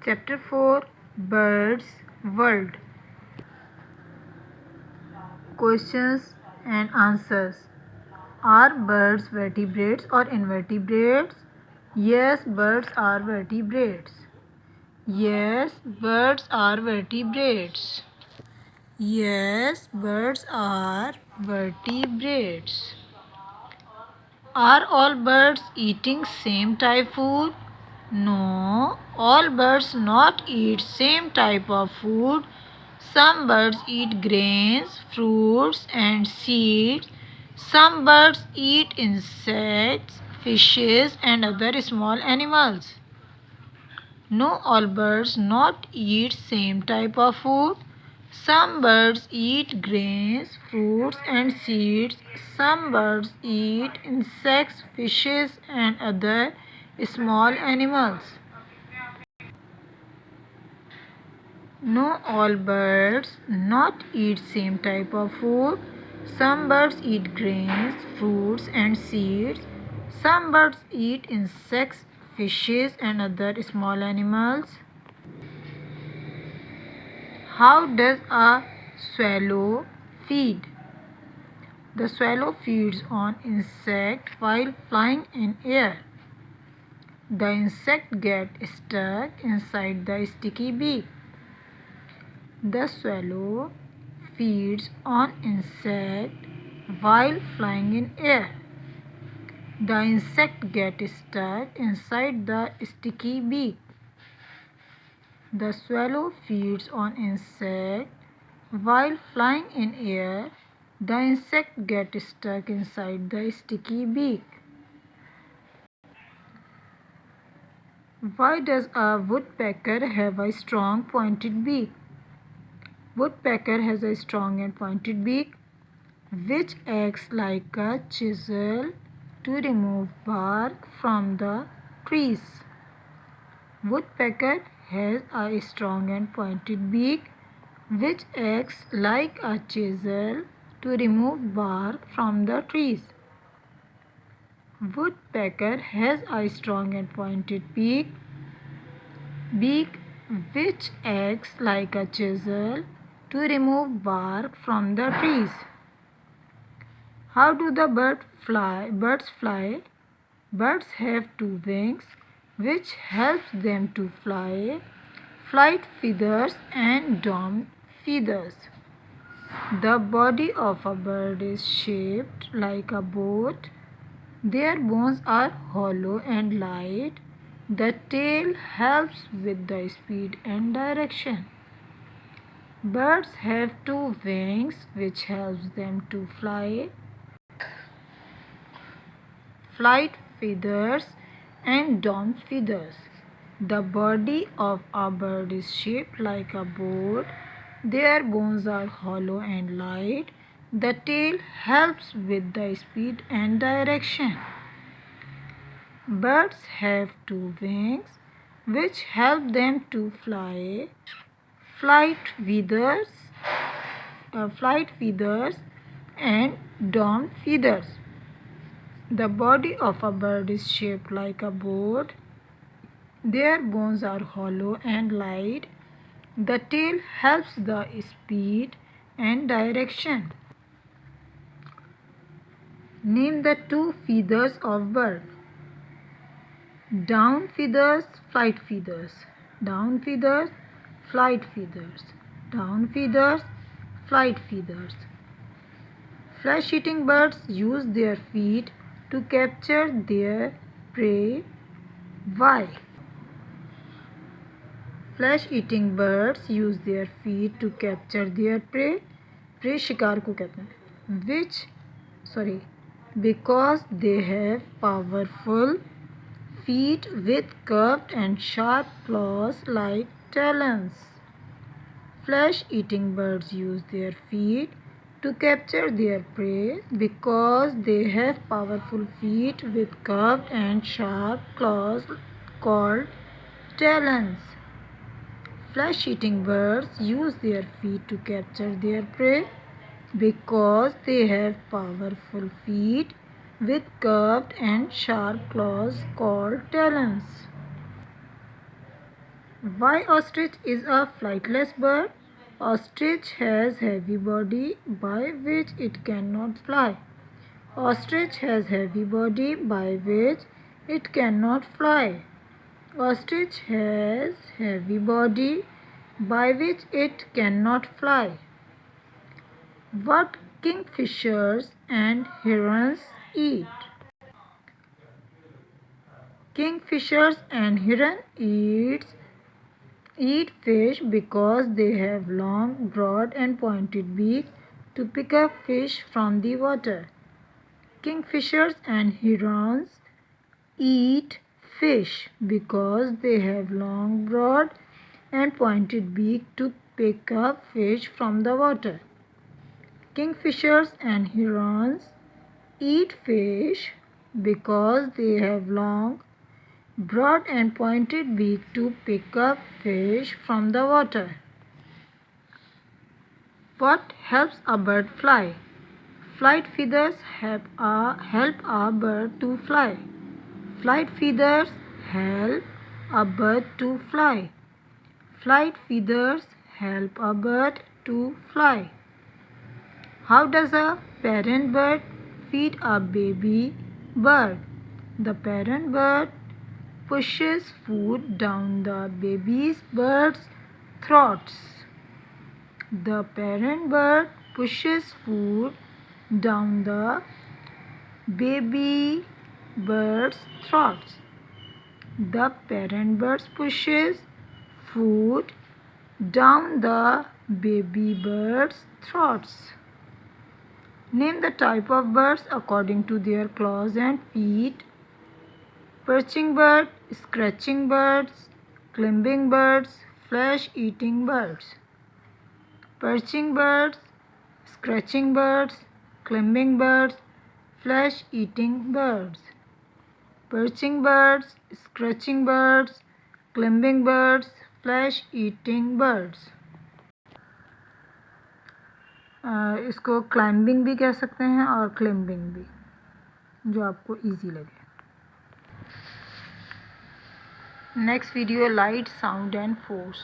Chapter 4 Birds World. Questions and answers. Are birds vertebrates or invertebrates? Yes, birds are vertebrates. Yes, birds are vertebrates. Yes, birds are vertebrates. Are all birds eating same type food? No, all birds not eat same type of food. Some birds eat grains, fruits and seeds. Some birds eat insects, fishes and other small animals. No, all birds not eat same type of food. Some birds eat grains, fruits and seeds. Some birds eat insects, fishes and other small animals. No, all birds not eat same type of food. Some birds eat grains, fruits and seeds. Some birds eat insects, fishes and other small animals. How does a swallow feed? The swallow feeds on insect while flying in air. The insect gets stuck inside the sticky beak. The swallow feeds on insect while flying in air. The insect gets stuck inside the sticky beak. The swallow feeds on insect while flying in air. The insect gets stuck inside the sticky beak. Why does a woodpecker have a strong pointed beak? Woodpecker has a strong and pointed beak which acts like a chisel to remove bark from the trees. Woodpecker has a strong and pointed beak which acts like a chisel to remove bark from the trees. Woodpecker has a strong and pointed beak which acts like a chisel to remove bark from the trees. How do the birds fly? Birds have two wings which helps them to fly, flight feathers and down feathers. The body of a bird is shaped like a boat. Their bones are hollow and light. The tail helps with the speed and direction. Birds have two wings which helps them to fly, flight feathers and down feathers. The body of a bird is shaped like a boat. Their bones are hollow and light. The tail helps with the speed and direction. Birds have two wings which help them to fly, flight feathers and down feathers. The body of a bird is shaped like a boat. Their bones are hollow and light. The tail helps the speed and direction. Name the two feathers of bird. Down feathers, flight feathers. Down feathers, flight feathers. Down feathers, flight feathers. Flesh-eating birds use their feet to capture their prey. Why? Flesh-eating birds use their feet to capture their prey. Prey शिकार को कहते हैं. Because they have powerful feet with curved and sharp claws like talons. Flesh-eating birds use their feet to capture their prey because they have powerful feet with curved and sharp claws called talons. Flesh-eating birds use their feet to capture their prey because they have powerful feet with curved and sharp claws called talons. Why ostrich is a flightless bird? Ostrich has heavy body by which it cannot fly. Ostrich has heavy body by which it cannot fly. Ostrich has heavy body by which it cannot fly. What kingfishers and herons eat? Kingfishers and herons eat fish because they have long, broad and pointed beaks to pick up fish from the water. Kingfishers and herons eat fish because they have long, broad and pointed beak to pick up fish from the water. Kingfishers and herons eat fish because they have long, broad and pointed beak to pick up fish from the water. What helps a bird fly? Flight feathers help a bird to fly. Flight feathers help a bird to fly. Flight feathers help a bird to fly. How does a parent bird feed a baby bird? The parent bird pushes food down the baby bird's throats. The parent bird pushes food down the baby bird's throats. The parent bird pushes food down the baby bird's throats. Name the type of birds according to their claws and feet. Perching bird, scratching birds, climbing birds, flesh-eating birds. Perching birds, scratching birds, climbing birds, flesh-eating birds. Perching birds, scratching birds, climbing birds, flesh-eating birds. इसको climbing भी कह सकते हैं और climbing भी, जो आपको easy लगे. Next video, light, sound and force.